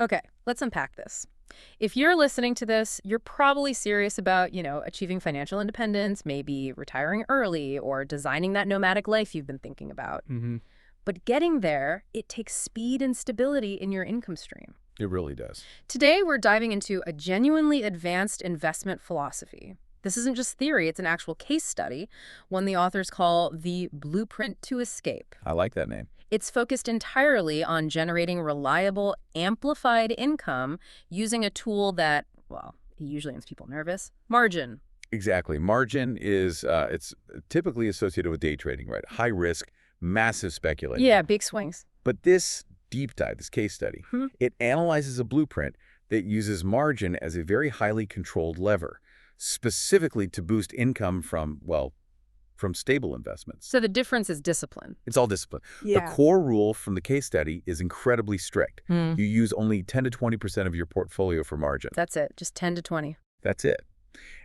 Okay, let's unpack this. If you're listening to this, you're probably serious about, achieving financial independence, maybe retiring early or designing that nomadic life you've been thinking about. Mm-hmm. But getting there, it takes speed and stability in your income stream. It really does. Today, we're diving into a genuinely advanced investment philosophy. This isn't just theory, it's an actual case study, one the authors call the Blueprint to Escape. I like that name. It's focused entirely on generating reliable, amplified income using a tool that, well, it usually makes people nervous, margin. Exactly. Margin is, it's typically associated with day trading, right? High risk, massive speculating. Yeah, big swings. But this deep dive, this case study, it analyzes a blueprint that uses margin as a very highly controlled lever, specifically to boost income from, well, from stable investments. So the difference is discipline. It's all discipline. Yeah. The core rule from the case study is incredibly strict. You use only 10 to 20% of your portfolio for margin. That's it, just 10 to 20. That's it.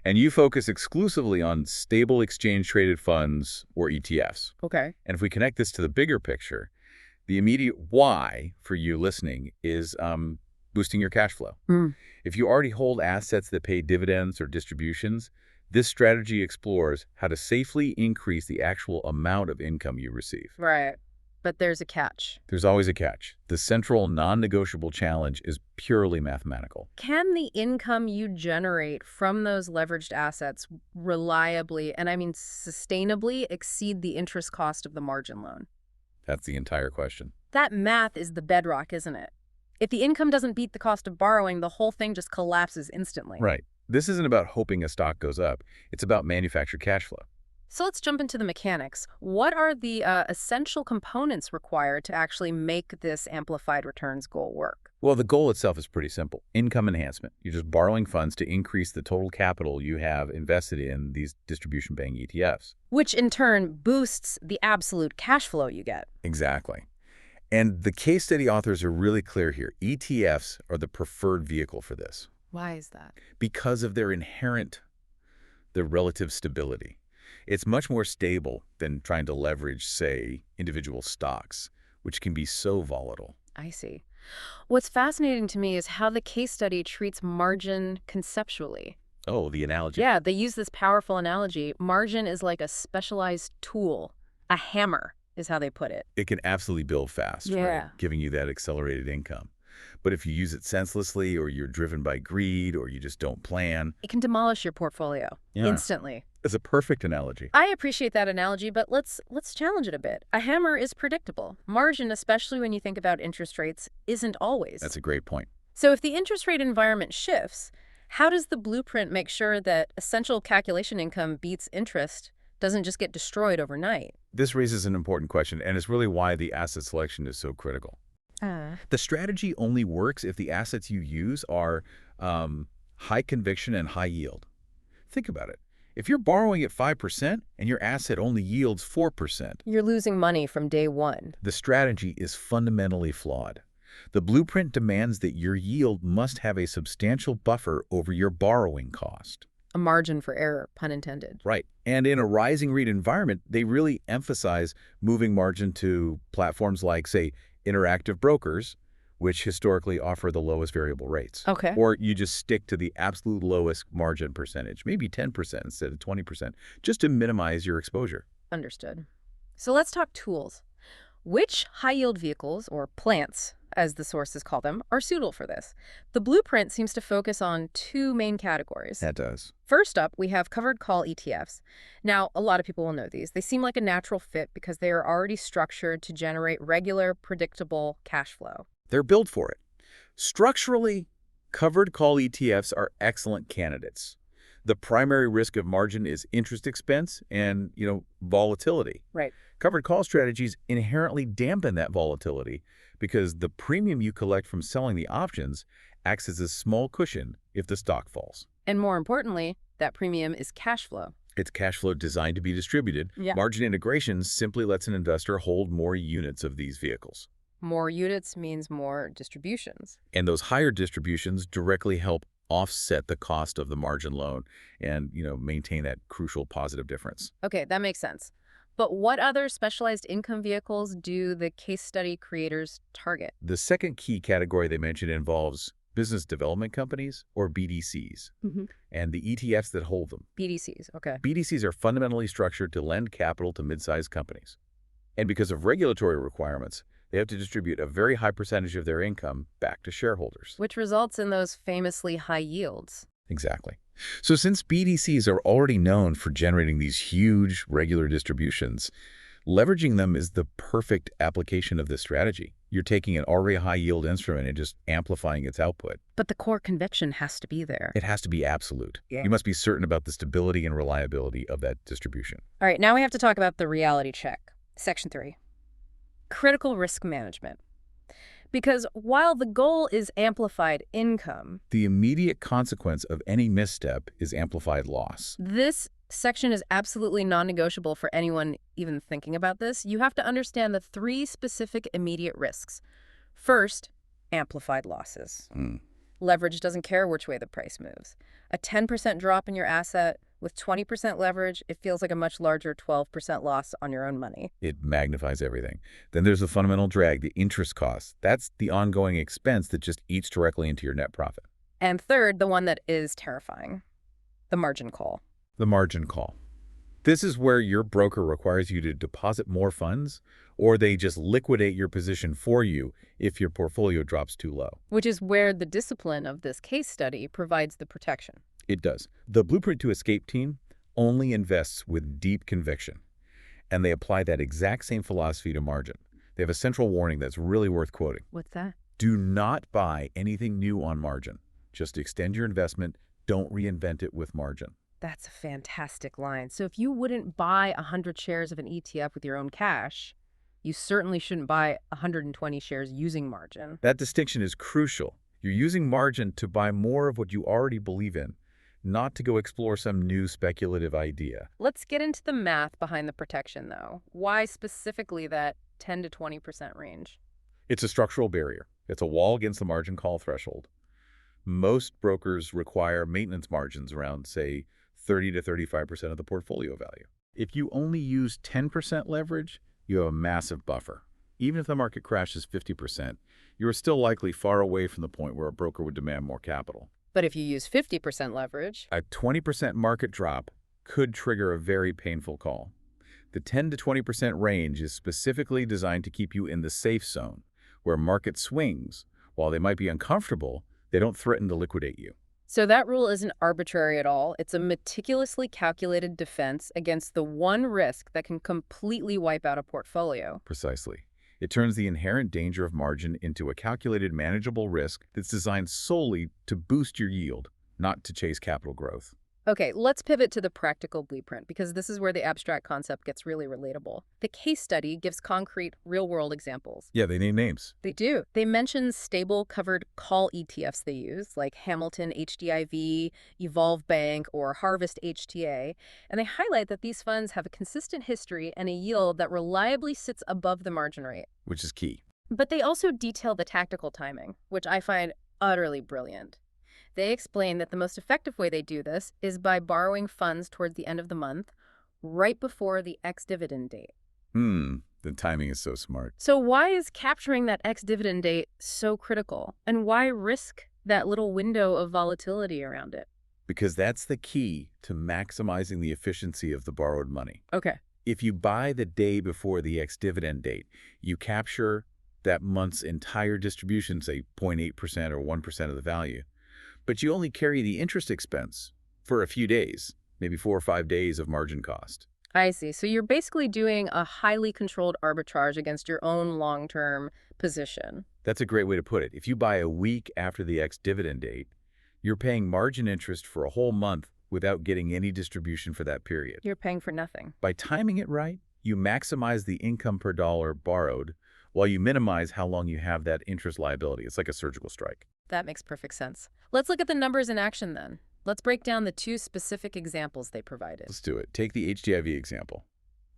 And you focus exclusively on stable exchange-traded funds, or ETFs. Okay. And if we connect this to the bigger picture, the immediate why for you listening is boosting your cash flow. If you already hold assets that pay dividends or distributions, this strategy explores how to safely increase the actual amount of income you receive. Right. But there's a catch. There's always a catch. The central non-negotiable challenge is purely mathematical. Can the income you generate from those leveraged assets reliably, and I mean sustainably, exceed the interest cost of the margin loan? That's the entire question. That math is the bedrock, isn't it? If the income doesn't beat the cost of borrowing, the whole thing just collapses instantly. Right. This isn't about hoping a stock goes up. It's about manufactured cash flow. So let's jump into the mechanics. What are the essential components required to actually make this amplified returns goal work? Well, the goal itself is pretty simple. Income enhancement. You're just borrowing funds to increase the total capital you have invested in these distribution-paying ETFs. Which in turn boosts the absolute cash flow you get. Exactly. And the case study authors are really clear here. ETFs are the preferred vehicle for this. Why is that? Because of their relative stability. It's much more stable than trying to leverage, say, individual stocks, which can be so volatile. I see. What's fascinating to me is how the case study treats margin conceptually. Oh, the analogy. Yeah, they use this powerful analogy. Margin is like a specialized tool. A hammer is how they put it. It can absolutely build fast, Yeah. right? Giving you that accelerated income. But if you use it senselessly, or you're driven by greed, or you just don't plan, It can demolish your portfolio instantly. it's a perfect analogy. I appreciate that analogy, but let's challenge it a bit. A hammer is predictable. Margin, especially when you think about interest rates, isn't always. That's a great point. So if the interest rate environment shifts, how does the blueprint make sure that essential calculation income beats interest, doesn't just get destroyed overnight? This raises an important question, and it's really why the asset selection is so critical. The strategy only works if the assets you use are high conviction and high yield. Think about it. If you're borrowing at 5% and your asset only yields 4%, You're losing money from day one. the strategy is fundamentally flawed. The blueprint demands that your yield must have a substantial buffer over your borrowing cost. A margin for error, pun intended. Right. And in a rising rate environment, they really emphasize moving margin to platforms like, say, interactive brokers, which historically offer the lowest variable rates. Okay. Or you just stick to the absolute lowest margin percentage, maybe 10% instead of 20%, just to minimize your exposure. Understood. So let's talk tools. Which high-yield vehicles, or plants, as the sources call them, are suitable for this? The blueprint seems to focus on two main categories. That does. First up, we have covered call ETFs. Now, a lot of people will know these. They seem like a natural fit because they are already structured to generate regular, predictable cash flow. They're built for it. Structurally, covered call ETFs are excellent candidates. The primary risk of margin is interest expense and, volatility. Right. Covered call strategies inherently dampen that volatility because the premium you collect from selling the options acts as a small cushion if the stock falls. And more importantly, that premium is cash flow. It's cash flow designed to be distributed. Yeah. Margin integration simply lets an investor hold more units of these vehicles. More units means more distributions. And those higher distributions directly help offset the cost of the margin loan and, maintain that crucial positive difference. Okay, that makes sense. But what other specialized income vehicles do the case study creators target? The second key category they mentioned involves business development companies, or BDCs, and the ETFs that hold them. BDCs, okay. BDCs are fundamentally structured to lend capital to mid-sized companies. And because of regulatory requirements, they have to distribute a very high percentage of their income back to shareholders. Which results in those famously high yields. Exactly. So since BDCs are already known for generating these huge regular distributions, leveraging them is the perfect application of this strategy. You're taking an already high-yield instrument and just amplifying its output. But the core conviction has to be there. It has to be absolute. Yeah. You must be certain about the stability and reliability of that distribution. All right, now we have to talk about the reality check. Section 3. Critical risk management. Because while the goal is amplified income, The immediate consequence of any misstep is amplified loss. this section is absolutely non-negotiable for anyone even thinking about this. You have to understand the 3 specific immediate risks. First, amplified losses. Leverage doesn't care which way the price moves. A 10% drop in your asset with 20% leverage, it feels like a much larger 12% loss on your own money. It magnifies everything. Then there's the fundamental drag, the interest cost. That's the ongoing expense that just eats directly into your net profit. And third, the one that is terrifying, the margin call. The margin call. This is where your broker requires you to deposit more funds, or they just liquidate your position for you if your portfolio drops too low. Which is where the discipline of this case study provides the protection. It does. The Blueprint to Escape team only invests with deep conviction, and they apply that exact same philosophy to margin. They have a central warning that's really worth quoting. What's that? Do not buy anything new on margin. Just extend your investment. Don't reinvent it with margin. That's a fantastic line. So if you wouldn't buy 100 shares of an ETF with your own cash, you certainly shouldn't buy 120 shares using margin. That distinction is crucial. You're using margin to buy more of what you already believe in, not to go explore some new speculative idea. Let's get into the math behind the protection, though. Why specifically that 10 to 20% range? It's a structural barrier. It's a wall against the margin call threshold. Most brokers require maintenance margins around, say, 30 to 35% of the portfolio value. If you only use 10% leverage, you have a massive buffer. Even if the market crashes 50%, you are still likely far away from the point where a broker would demand more capital. But if you use 50% leverage, A 20% market drop could trigger a very painful call. The 10 to 20% range is specifically designed to keep you in the safe zone, where market swings, while they might be uncomfortable, they don't threaten to liquidate you. so that rule isn't arbitrary at all. It's a meticulously calculated defense against the one risk that can completely wipe out a portfolio. Precisely. It turns the inherent danger of margin into a calculated, manageable risk that's designed solely to boost your yield, not to chase capital growth. Okay, let's pivot to the practical blueprint, because this is where the abstract concept gets really relatable. The case study gives concrete, real-world examples. Yeah, they name names. They do. They mention stable covered call ETFs they use, like Hamilton HDIV, Evolve Bank, or Harvest HTA, and they highlight that these funds have a consistent history and a yield that reliably sits above the margin rate. Which is key. But they also detail the tactical timing, which I find utterly brilliant. They explain that the most effective way they do this is by borrowing funds towards the end of the month, right before the ex-dividend date. The timing is so smart. So why is capturing that ex-dividend date so critical? And why risk that little window of volatility around it? Because that's the key to maximizing the efficiency of the borrowed money. Okay. If you buy the day before the ex-dividend date, you capture that month's entire distribution, say 0.8% or 1% of the value. But you only carry the interest expense for a few days, maybe 4 or 5 days of margin cost. I see. So you're basically doing a highly controlled arbitrage against your own long-term position. That's a great way to put it. If you buy a week after the ex-dividend date, you're paying margin interest for a whole month without getting any distribution for that period. You're paying for nothing. By timing it right, you maximize the income per dollar borrowed while you minimize how long you have that interest liability. It's like a surgical strike. That makes perfect sense. Let's look at the numbers in action then. Let's break down the 2 specific examples they provided. Let's do it. Take the HDIV example.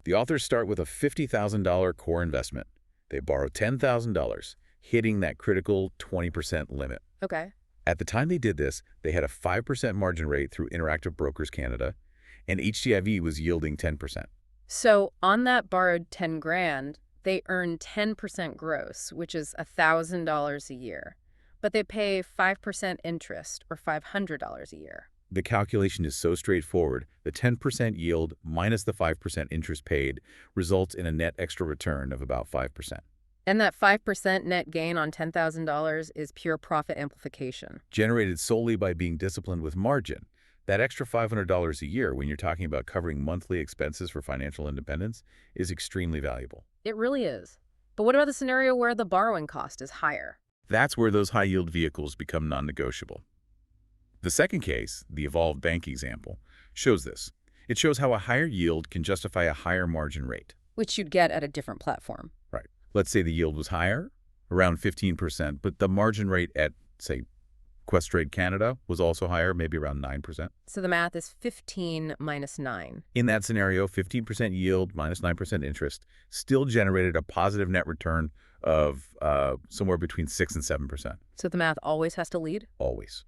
The authors start with a $50,000 core investment. They borrow $10,000, hitting that critical 20% limit. Okay. At the time they did this, they had a 5% margin rate through Interactive Brokers Canada, and HDIV was yielding 10%. So on that borrowed 10 grand, they earn 10% gross, which is $1,000 a year. But they pay 5% interest, or $500 a year. The calculation is so straightforward. The 10% yield minus the 5% interest paid results in a net extra return of about 5%. And that 5% net gain on $10,000 is pure profit amplification. Generated solely by being disciplined with margin. That extra $500 a year when you're talking about covering monthly expenses for financial independence is extremely valuable. It really is. But what about the scenario where the borrowing cost is higher? That's where those high-yield vehicles become non-negotiable. The second case, the evolved bank example, shows this. It shows how a higher yield can justify a higher margin rate. Which you'd get at a different platform. Right. Let's say the yield was higher, around 15%, but the margin rate at, say, Questrade Canada was also higher, maybe around 9%. So the math is 15 minus 9. In that scenario, 15% yield minus 9% interest still generated a positive net return of somewhere between 6 and 7%. So the math always has to lead? Always.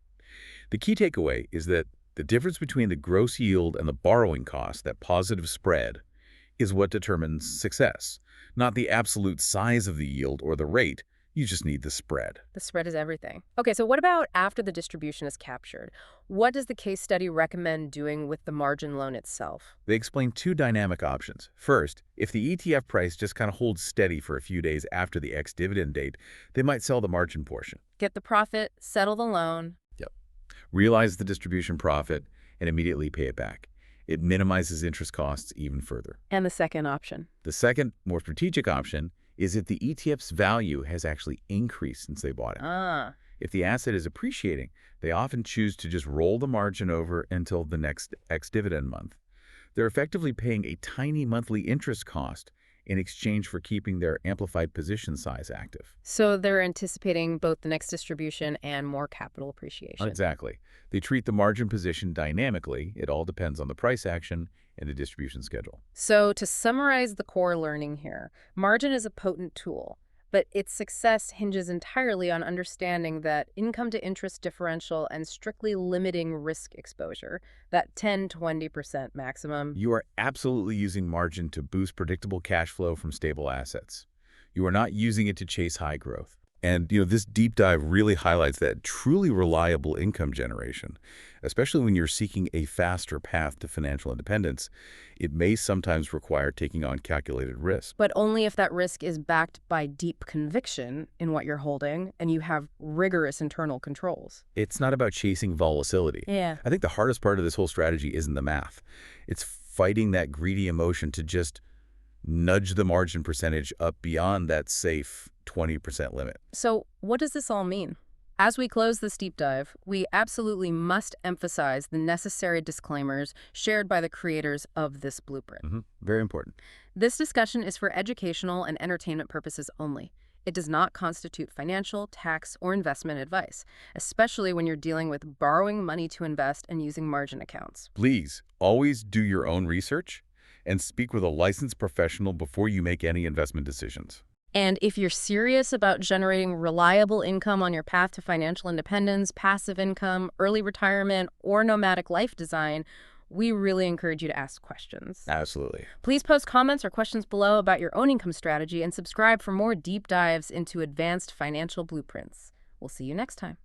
The key takeaway is that the difference between the gross yield and the borrowing cost, that positive spread, is what determines success. Not the absolute size of the yield or the rate. You just need the spread. The spread is everything. Okay, so what about after the distribution is captured? What does the case study recommend doing with the margin loan itself? They explain two dynamic options. First, if the ETF price just kind of holds steady for a few days after the ex-dividend date, they might sell the margin portion. Get the profit, settle the loan. Realize the distribution profit, and immediately pay it back. It minimizes interest costs even further. And the second option? The second, more strategic option is if the ETF's value has actually increased since they bought it. If the asset is appreciating, they often choose to just roll the margin over until the next ex-dividend month. They're effectively paying a tiny monthly interest cost in exchange for keeping their amplified position size active. So they're anticipating both the next distribution and more capital appreciation. Exactly. They treat the margin position dynamically. It all depends on the price action and the distribution schedule. So to summarize the core learning here, margin is a potent tool, but its success hinges entirely on understanding that income-to-interest differential and strictly limiting risk exposure, that 10–20% maximum. You are absolutely using margin to boost predictable cash flow from stable assets. You are not using it to chase high growth. And this deep dive really highlights that truly reliable income generation, especially when you're seeking a faster path to financial independence. It may sometimes require taking on calculated risk. But only if that risk is backed by deep conviction in what you're holding and you have rigorous internal controls. It's not about chasing volatility. Yeah. I think the hardest part of this whole strategy isn't the math. It's fighting that greedy emotion to just nudge the margin percentage up beyond that safe 20% limit. So what does this all mean? As we close this deep dive, we absolutely must emphasize the necessary disclaimers shared by the creators of this blueprint. Very important. This discussion is for educational and entertainment purposes only. It does not constitute financial, tax, or investment advice, especially when you're dealing with borrowing money to invest and using margin accounts. Please always do your own research and speak with a licensed professional before you make any investment decisions. And if you're serious about generating reliable income on your path to financial independence, passive income, early retirement, or nomadic life design, we really encourage you to ask questions. Absolutely. Please post comments or questions below about your own income strategy and subscribe for more deep dives into advanced financial blueprints. We'll see you next time.